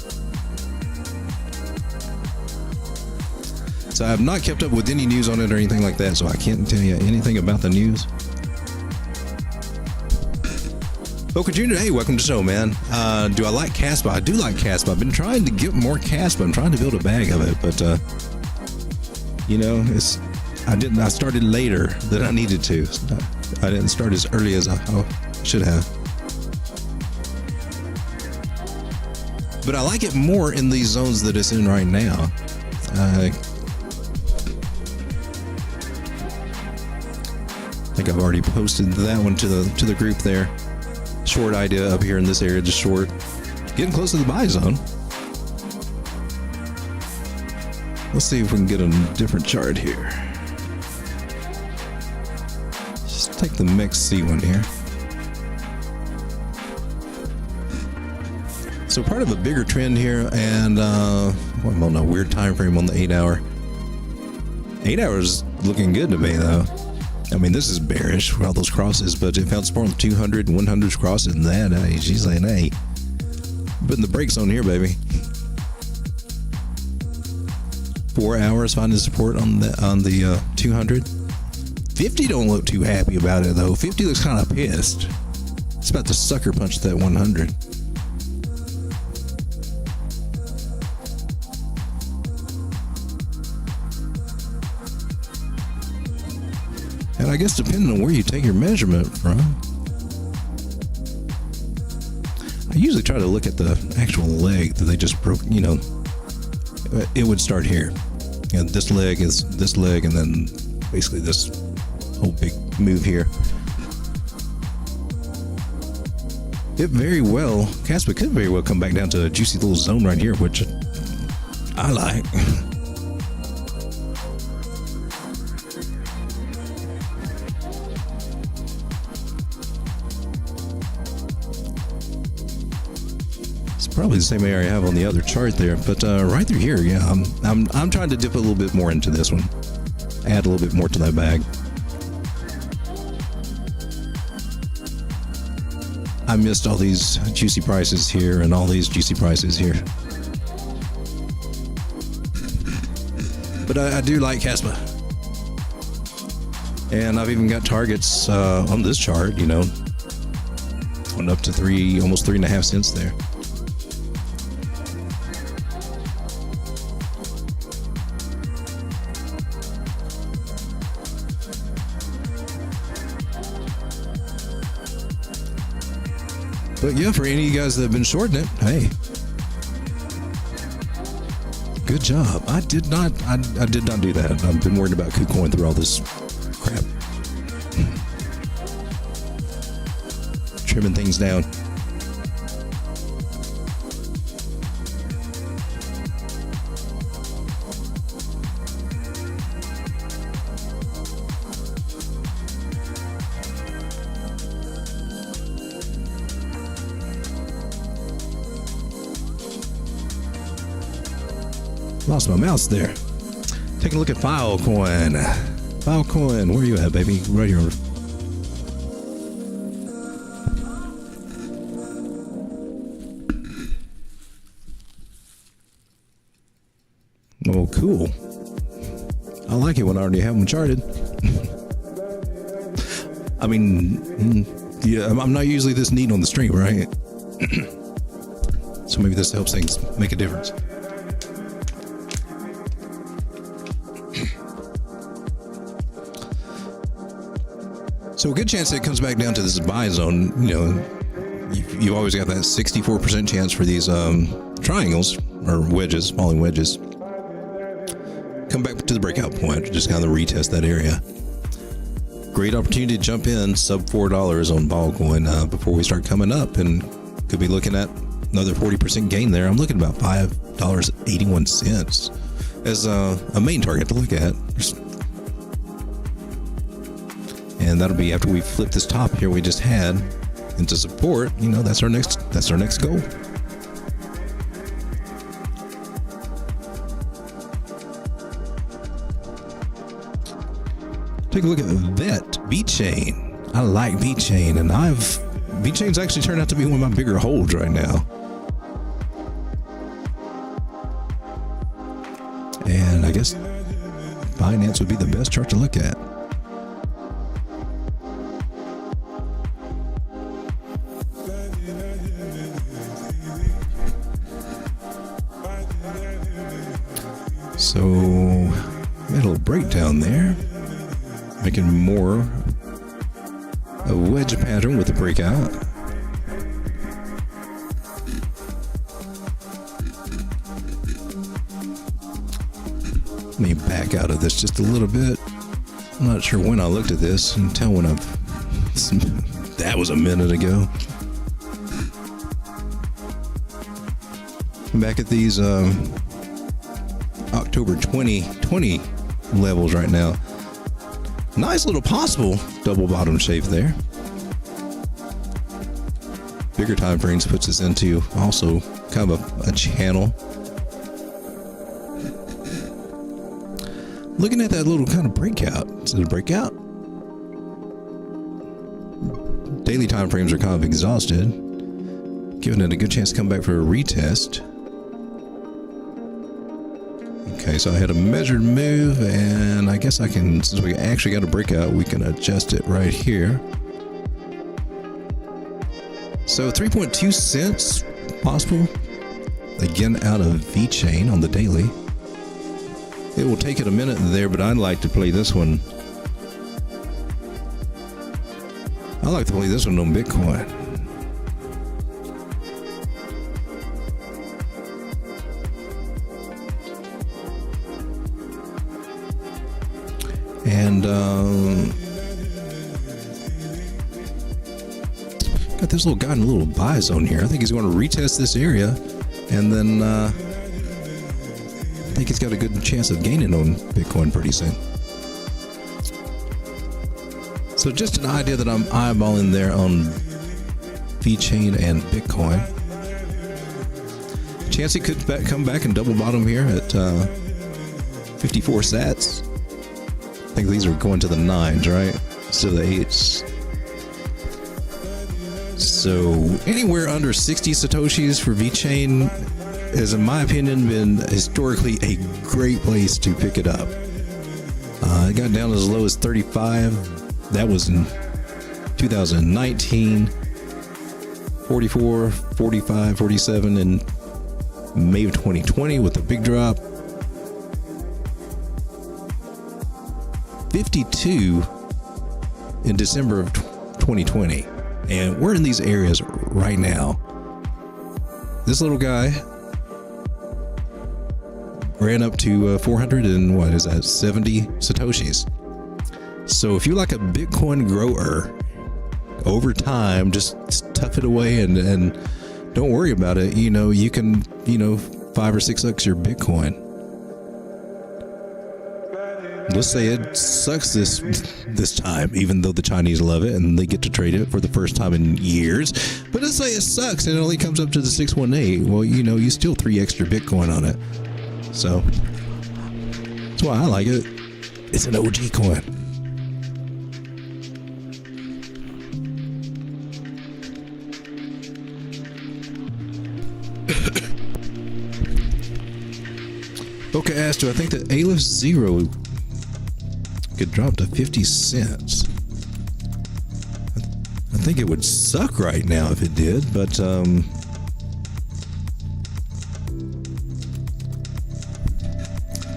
So I have not kept up with any news on it or anything like that, so I can't tell you anything about the news. Boca Jr., hey, welcome to the show, man. Do I like Kaspa? I do like Kaspa. I've been trying to get more Kaspa. I'm trying to build a bag of it, but you know, I started later than I needed to. I didn't start as early as I should have. But I like it more in these zones that it's in right now. I think I've already posted that one to the group there. Short idea up here in this area, just short. Getting close to the buy zone. Let's see if we can get a different chart here. Just take the mixed C one here. So part of a bigger trend here, and I'm on a weird time frame on the 8 hour. 8 hours looking good to me though. I mean, this is bearish with all those crosses, but it found support on the 200 and 100s crossing that. She's saying, hey, putting the brakes on here, baby. 4 hours finding support on the 200. 50 don't look too happy about it though. 50 looks kind of pissed. It's about to sucker punch that 100. And I guess depending on where you take your measurement from, I usually try to look at the actual leg that they just broke, you know, it would start here. And this leg is this leg, and then basically this whole big move here. It very well, Kaspa could very well come back down to a juicy little zone right here, which I like. Probably the same area I have on the other chart there, but right through here, yeah, I'm trying to dip a little bit more into this one, add a little bit more to that bag. I missed all these juicy prices here and all these juicy prices here, but I do like Kaspa, and I've even got targets on this chart, you know, on up to almost 3.5 cents there. But yeah, for any of you guys that have been shorting it, hey, good job. I did not do that. I've been worried about KuCoin through all this crap. Trimming things down. Lost my mouse there. Taking a look at Filecoin. Filecoin, where are you at, baby? Right here. Oh, cool. I like it when I already have them charted. I mean, yeah, I'm not usually this neat on the stream, right? So maybe this helps things make a difference. So a good chance that it comes back down to this buy zone. You know, you always got that 64% chance for these triangles or wedges, falling wedges. Come back to the breakout point, just kind of retest that area. Great opportunity to jump in sub $4 on Filecoin before we start coming up, and could be looking at another 40% gain there. I'm looking at about $5.81 as a main target to look at. And that'll be after we flip this top here we just had into support. You know, that's our next goal. Take a look at VeChain. I like VeChain, and VeChain's actually turned out to be one of my bigger holds right now. And I guess Binance would be the best chart to look at. So, made a little breakdown there, making more a wedge pattern with the breakout. Let me back out of this just a little bit. I'm not sure when I looked at this. You can tell when that was a minute ago. Back at these October 2020 levels right now. Nice little possible double bottom shape there. Bigger time frames puts us into also kind of a channel. Looking at that little kind of breakout. Is it a breakout? Daily time frames are kind of exhausted, giving it a good chance to come back for a retest. Okay, so I had a measured move, and I guess I can, since we actually got a breakout, we can adjust it right here. So 3.2 cents possible, again out of VeChain on the daily. It will take it a minute there, but I'd like to play this one. I like to play this one on Bitcoin. And got this little guy in a little buy zone here. I think he's going to retest this area, and then I think he's got a good chance of gaining on Bitcoin pretty soon. So just an idea that I'm eyeballing there on VeChain and Bitcoin. Chance it could come back and double bottom here at 54 sats. I think these are going to the 9s, right? So the 8s. So anywhere under 60 Satoshis for VeChain has, in my opinion, been historically a great place to pick it up. It got down as low as 35. That was in 2019. 44, 45, 47 in May of 2020 with a big drop. 52 in December of 2020. And we're in these areas right now. This little guy ran up to 400 and what is that, 70 Satoshis. So if you're like a Bitcoin grower, over time, just tough it away and don't worry about it. You know, you can, 5 or 6x your Bitcoin. Let's say it sucks this time, even though the Chinese love it and they get to trade it for the first time in years. But let's say it sucks and it only comes up to the 618. Well, you still 3x your Bitcoin on it. So that's why I like it. It's an OG coin. Okay, Astro, I think that Aleph Zero could drop to 50 cents. I think it would suck right now if it did, but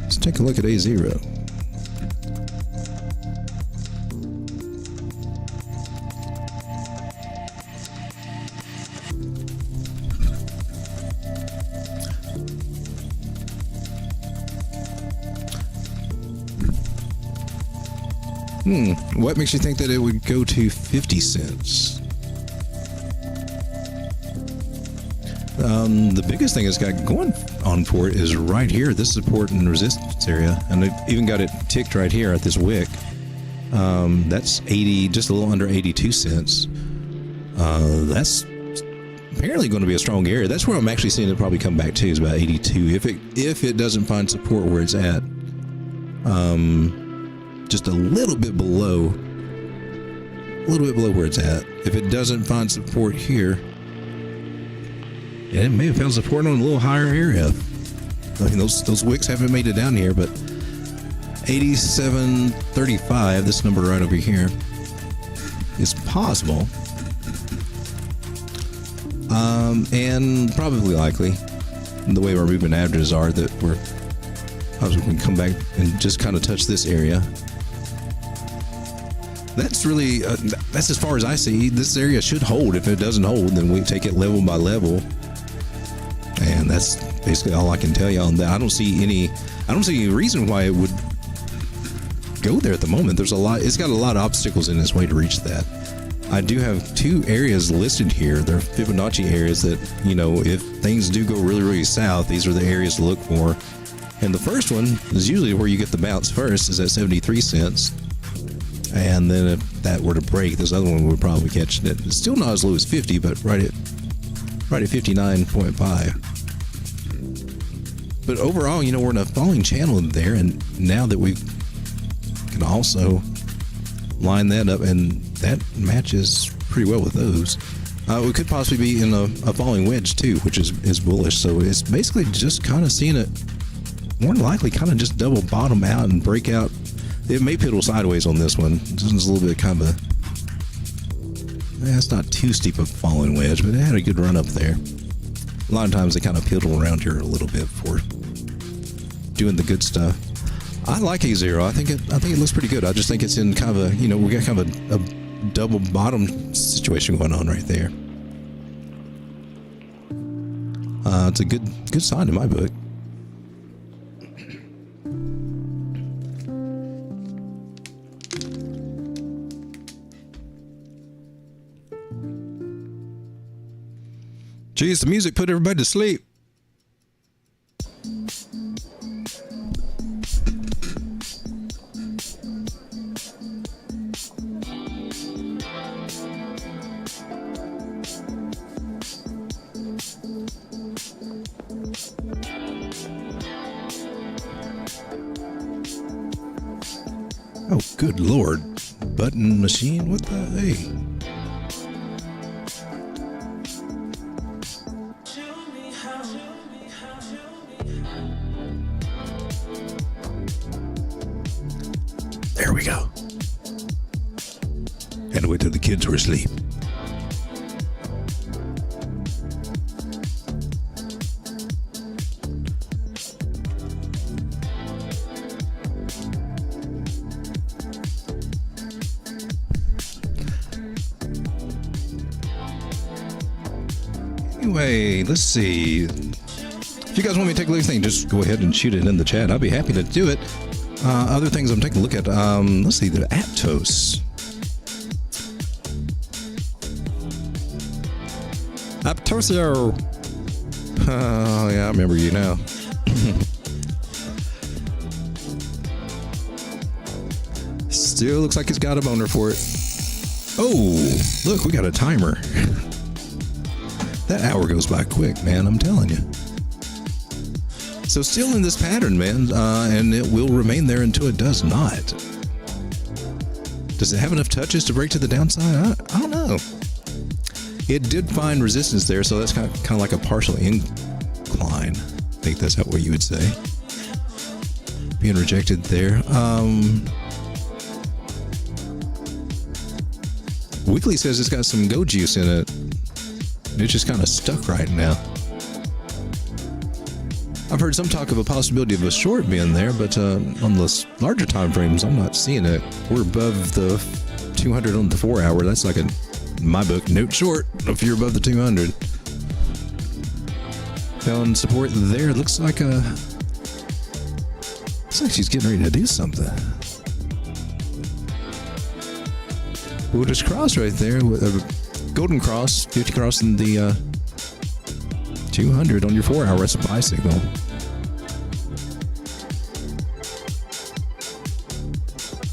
let's take a look at AZERO. What makes you think that it would go to 50 cents? The biggest thing it's got going on for it is right here, this support and resistance area, and it even got it ticked right here at this wick. That's 80, just a little under 82 cents. That's apparently going to be a strong area. That's where I'm actually seeing it probably come back to, is about 82. If it doesn't find support where it's at. Just a little bit below where it's at. If it doesn't find support here, yeah, it may have found support on a little higher area. I mean, those wicks haven't made it down here, but 87.35, this number right over here, is possible, and probably likely, the way our movement averages are, that we're probably going to come back and just kind of touch this area. That's really, that's as far as I see. This area should hold. If it doesn't hold, then we take it level by level. And that's basically all I can tell you on that. I don't see any reason why it would go there at the moment. It's got a lot of obstacles in its way to reach that. I do have 2 areas listed here. They're Fibonacci areas that, if things do go really, really south, these are the areas to look for. And the first one is usually where you get the bounce first, is at 73 cents. And then if that were to break, this other one would probably catch it. It's still not as low as 50, but right at 59.5. But overall, we're in a falling channel there, and now that we can also line that up, and that matches pretty well with those. We could possibly be in a falling wedge too, which is bullish. So it's basically just kind of seeing it more than likely kind of just double bottom out and break out. It may piddle sideways on this one. This one's a little bit kind of a... it's not too steep of a falling wedge, but it had a good run up there. A lot of times they kind of piddle around here a little bit for doing the good stuff. I like AZERO. I think it looks pretty good. I just think it's in kind of a, you know, we got kind of a double bottom situation going on right there. It's a good sign in my book. Jeez, the music put everybody to sleep. Oh, good Lord. Button machine? What the hey? There we go. Had to wait till the kids were asleep. Anyway, let's see. If you guys want me to take a look at things, just go ahead and shoot it in the chat. I'll be happy to do it. Other things I'm taking a look at. Let's see, the Aptos. Aptos. Oh, yeah, I remember you now. Still looks like it's got a boner for it. Oh, look, we got a timer. That hour goes by quick, man, I'm telling you. So still in this pattern, man, and it will remain there until it does not. Does it have enough touches to break to the downside? I don't know. It did find resistance there, so that's kind of like a partial incline. I think that's what you would say. Being rejected there. Weekly says it's got some go juice in it. It's just kind of stuck right now. I've heard some talk of a possibility of a short being there, but on the larger time frames, I'm not seeing it. We're above the 200 on the 4 hour. That's like in my book, note short if you're above the 200. Found support there. Looks like she's getting ready to do something. We'll just cross right there with a golden cross, 50 cross in the 200 on your 4 hour. That's a buy signal.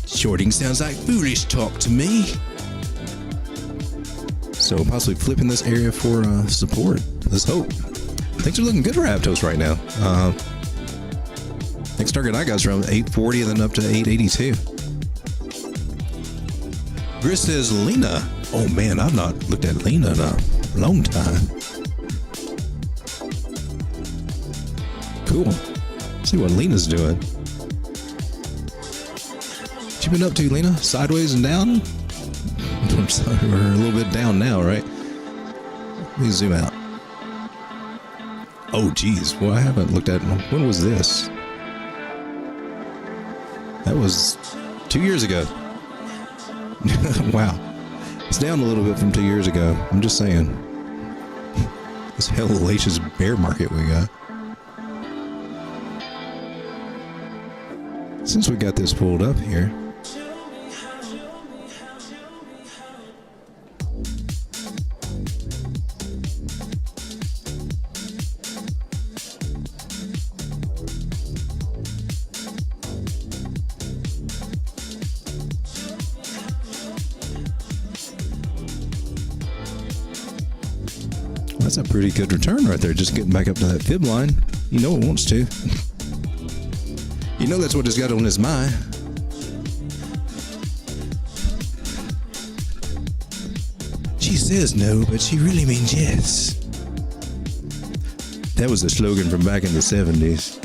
Shorting sounds like foolish talk to me. So possibly flipping this area for support. Let's hope. Things are looking good for Aptos right now. Next target I got is around 840 and then up to 882. Gris says Lina. Oh man, I've not looked at Lina in a long time. Cool. Let's see what Lina's doing. What you been up to, Lina? Sideways and down? We're a little bit down now, right? Let me zoom out. Oh, geez. Well, I haven't looked at... When was this? That was 2 years ago. Wow. It's down a little bit from 2 years ago. I'm just saying. This hellacious bear market we got. Since we got this pulled up here. That's a pretty good return right there. Just getting back up to that fib line. You know it wants to. You know that's what it's got on his mind. She says no, but she really means yes. That was a slogan from back in the 70s.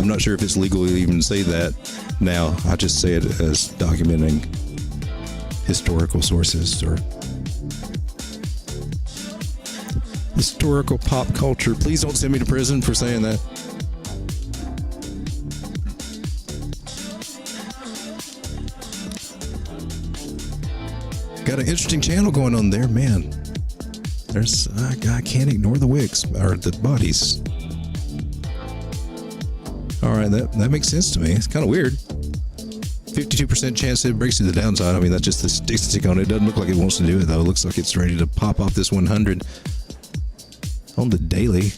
I'm not sure if it's legal to even say that now. I just say it as documenting historical sources or historical pop culture. Please don't send me to prison for saying that. Got an interesting channel going on there, man. There's I can't ignore the wicks or the bodies. All right, that makes sense to me. It's kind of weird. 52% chance it breaks to the downside. I mean, that's just the statistic on it. It doesn't look like it wants to do it though. It looks like it's ready to pop off this 100 on the daily.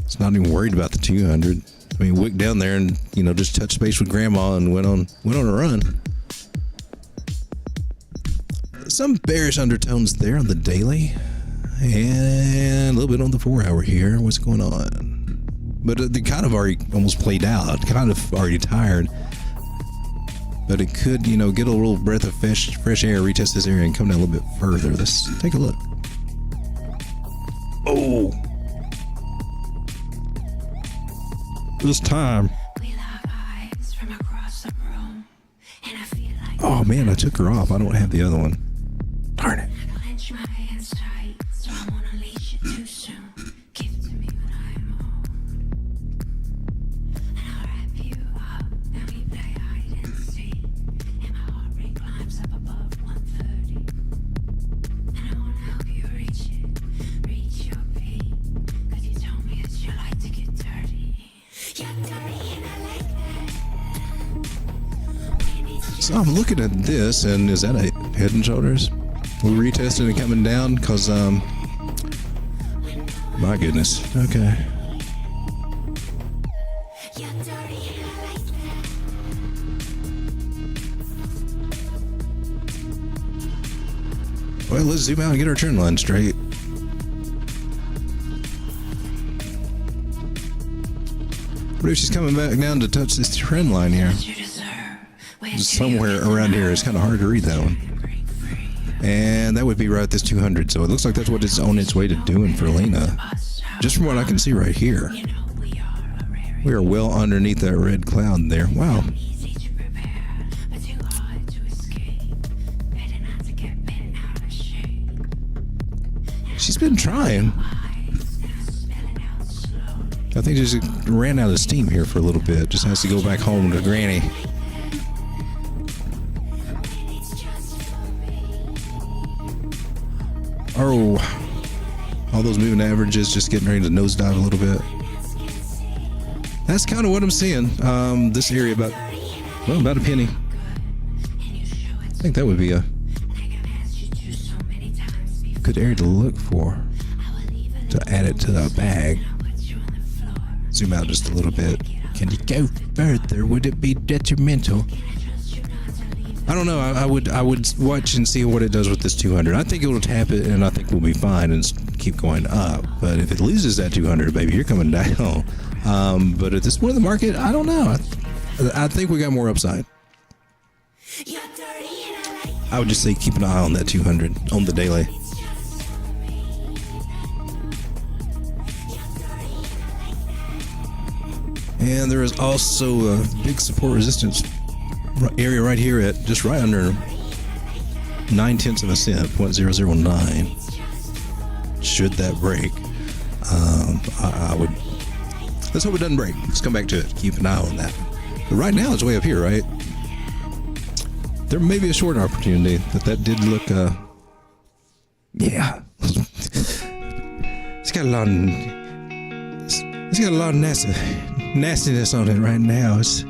It's not even worried about the 200. I mean, wick down there and just touched base with grandma and went on a run. Some bearish undertones there on the daily, and a little bit on the 4 hour here. What's going on? But they kind of already almost played out, kind of already tired. But it could, get a little breath of fresh air, retest this area, and come down a little bit further. Let's take a look. Oh, this time. Oh man, I took her off. I don't have the other one. Darn it. So I'm looking at this, and is that a Head and Shoulders? We're retesting and coming down because, my goodness. Okay. Well, let's zoom out and get our trend line straight. What if she's coming back down to touch this trend line here? Somewhere around here. It's kind of hard to read that one. And that would be right at this 200. So it looks like that's what it's on its way to doing for Lina. Just from what I can see right here. We are well underneath that red cloud there. Wow. She's been trying. I think she just ran out of steam here for a little bit. Just has to go back home to Granny. Oh, all those moving averages just getting ready to nosedive a little bit. That's kind of what I'm seeing. This area about a penny. I think that would be a good area to look for to add it to the bag. Zoom out just a little bit. Can you go further? Would it be detrimental? I don't know. I would watch and see what it does with this 200. I think it will tap it, and I think we'll be fine and keep going up. But if it loses that 200, baby, you're coming down. But at this point in the market, I don't know. I think we got more upside. I would just say keep an eye on that 200 on the daily. And there is also a big support resistance area right here at just right under 9/10 of a cent, 0.009. Should that break, I would. Let's hope it doesn't break. Let's come back to it. Keep an eye on that. But right now it's way up here, right? There may be a short opportunity, but that did look. Yeah, it's got a lot of. It's got a lot of nastiness on it right now. It's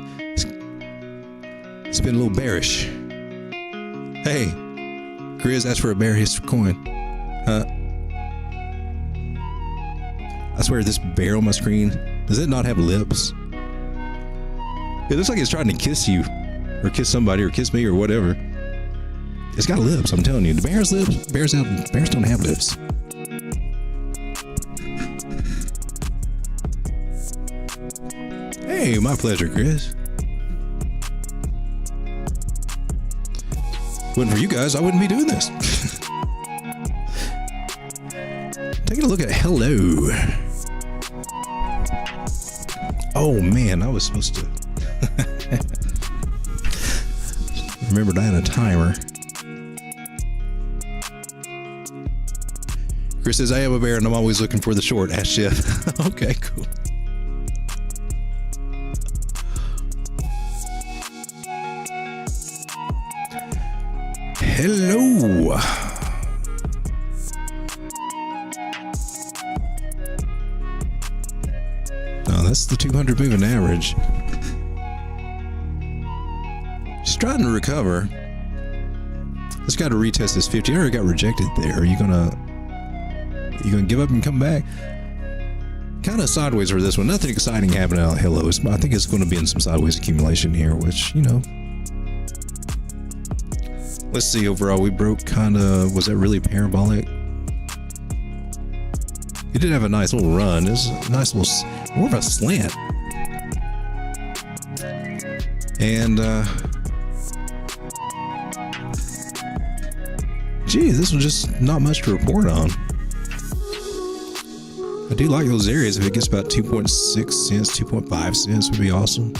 been a little bearish. Hey, Grizz, that's for a bearish coin. I swear this bear on my screen, does it not have lips? It looks like it's trying to kiss you, or kiss somebody, or kiss me, or whatever. It's got lips, I'm telling you. The bear's lips, bears don't have lips. Hey, my pleasure, Chris. Wasn't for you guys, I wouldn't be doing this. Taking a look at Hello. Oh man, I was supposed to remember to add a timer. Chris says, I am a bear and I'm always looking for the short. Ask Jeff. Okay, cool. Hello. Oh, that's the 200 moving average. She's trying to recover. Let's got to retest this 50. I already got rejected there. Are you gonna give up and come back? Kind of sideways for this one. Nothing exciting happening out of Hello. I think it's going to be in some sideways accumulation here, which, you know. Let's see, overall, we broke kind of, was that really parabolic? It did have a nice little run. It was a nice little, more of a slant. And, geez, this was just not much to report on. I do like those areas. If it gets about 2.6 cents, 2.5 cents would be awesome.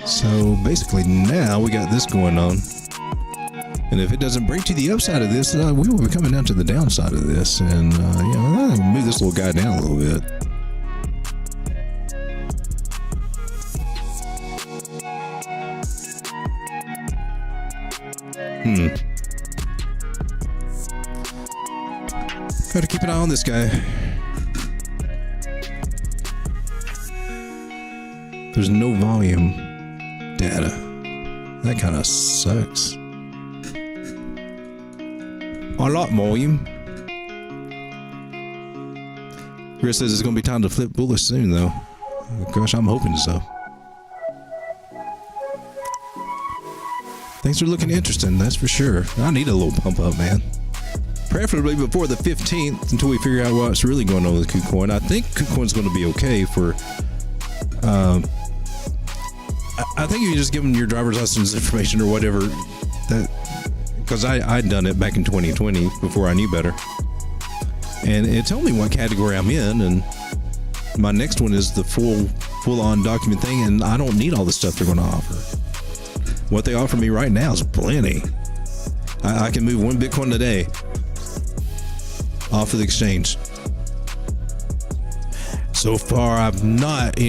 So basically now we got this going on. And if it doesn't break to the upside of this, we will be coming down to the downside of this. And yeah, I'm going to move this little guy down a little bit. Gotta keep an eye on this guy. There's no volume data. That kind of sucks. A lot volume. Chris says it's gonna be time to flip bullish soon, though. Gosh, I'm hoping so. Things are looking interesting, that's for sure. I need a little pump up, man. Preferably before the 15th, until we figure out what's really going on with KuCoin. I think KuCoin's going to be okay for. I think if you just give them your driver's license information or whatever, that because I'd done it back in 2020 before I knew better, and it told me what category I'm in, and my next one is the full-on document thing, and I don't need all the stuff they're going to offer. What they offer me right now is plenty. I can move 1 Bitcoin a day off of the exchange. So far, I've not,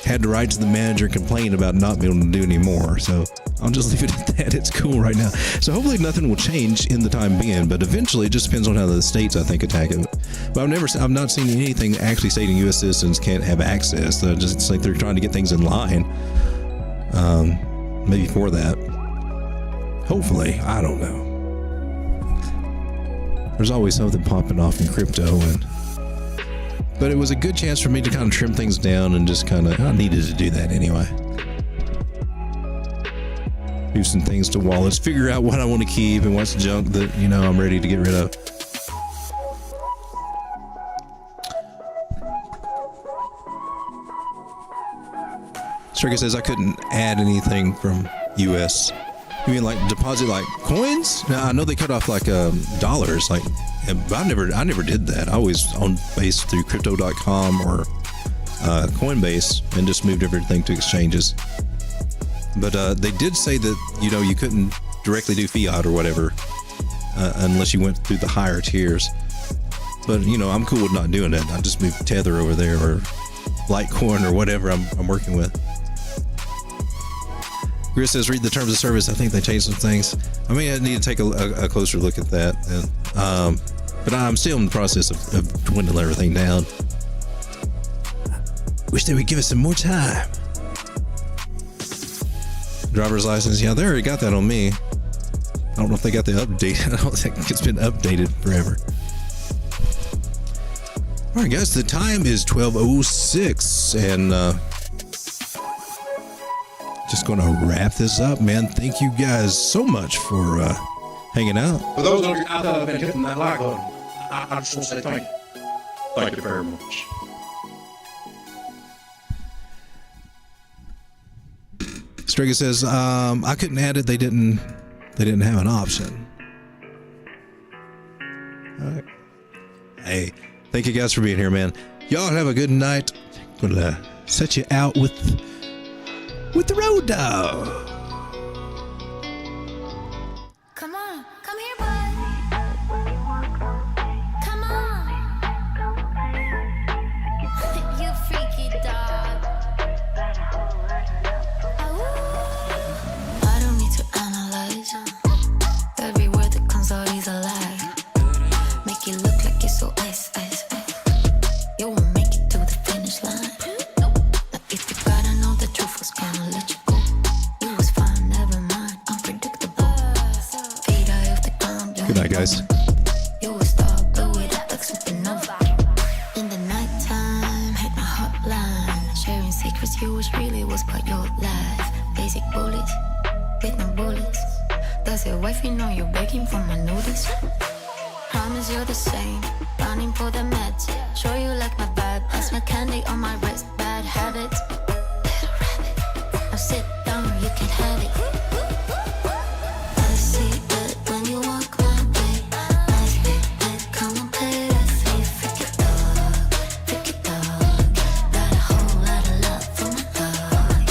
had to write to the manager and complain about not being able to do any more. So I'll just leave it at that. It's cool right now. So hopefully nothing will change in the time being, but eventually it just depends on how the states, I think, attack it. But I've not seen anything actually stating U.S. citizens can't have access. It's like they're trying to get things in line. Maybe for that. Hopefully, I don't know. There's always something popping off in crypto, but it was a good chance for me to kind of trim things down and just I needed to do that anyway. Do some things to wallets, figure out what I want to keep and what's junk that, I'm ready to get rid of. Circa says I couldn't add anything from US. You mean like deposit like coins? No, I know they cut off like dollars, but I never did that. I always owned base through Crypto.com or Coinbase and just moved everything to exchanges. But they did say that you couldn't directly do fiat or whatever unless you went through the higher tiers. But I'm cool with not doing it. I just moved Tether over there or Litecoin or whatever I'm working with. Chris says, read the terms of service. I think they changed some things. I need to take a closer look at that. But I'm still in the process of dwindling everything down. Wish they would give us some more time. Driver's license. Yeah, they already got that on me. I don't know if they got the update. I don't think it's been updated forever. All right, guys, the time is 12:06, and just going to wrap this up, man. Thank you guys so much for hanging out. For those of you out there that have been hitting that like button, I just want to say thank you. Thank you very much. Strega says, I couldn't add it. They didn't have an option. Hey, thank you guys for being here, man. Y'all have a good night. I'm gonna set you out with the road dog. Come on, come here, bud. Come on. You freaky dog. I don't need to analyze. Every word that comes out is a lie. Make it look like it's so ice. You won't make it to the finish line. Now if you gotta know the truth was gonna let you go. You was fine, never mind, unpredictable. Feet eye off the ground. Good night, guys. You a star, blow it up like supernova. In the nighttime, hit my hotline. Sharing secrets, you was really was about your life. Basic bullets, with no bullets. Does your wifey know you're begging for my notice? Promise you're the same, running for the meds. Show you like my vibe, pass my candy on my wrist. Bad habits, little rabbit. Now sit down, you can have it. I see it when you walk my way. Nice big bed, come and play with me. Freaky dog. Got a whole lot of love for my dog.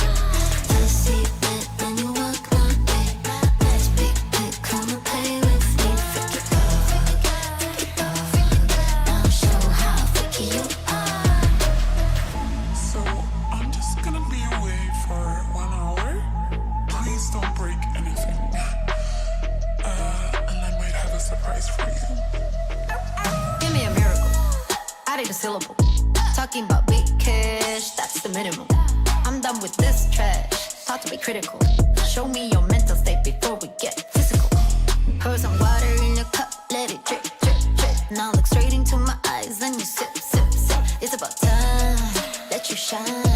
I see it when you walk my way. Nice big bed, come and play with me. Freaky dog. Now show how freaky you are. So I'm just gonna be away for 1 hour. Please don't break anything. And I might have a surprise for you. Give me a miracle. Added a syllable. Talking about big cash, that's the minimum. I'm done with this trash. Thought to be critical. Show me your mental state before we get physical. Pour some water in your cup, let it drip, drip, drip. Now look straight into my eyes and you sip, sip, sip. It's about time, let you shine.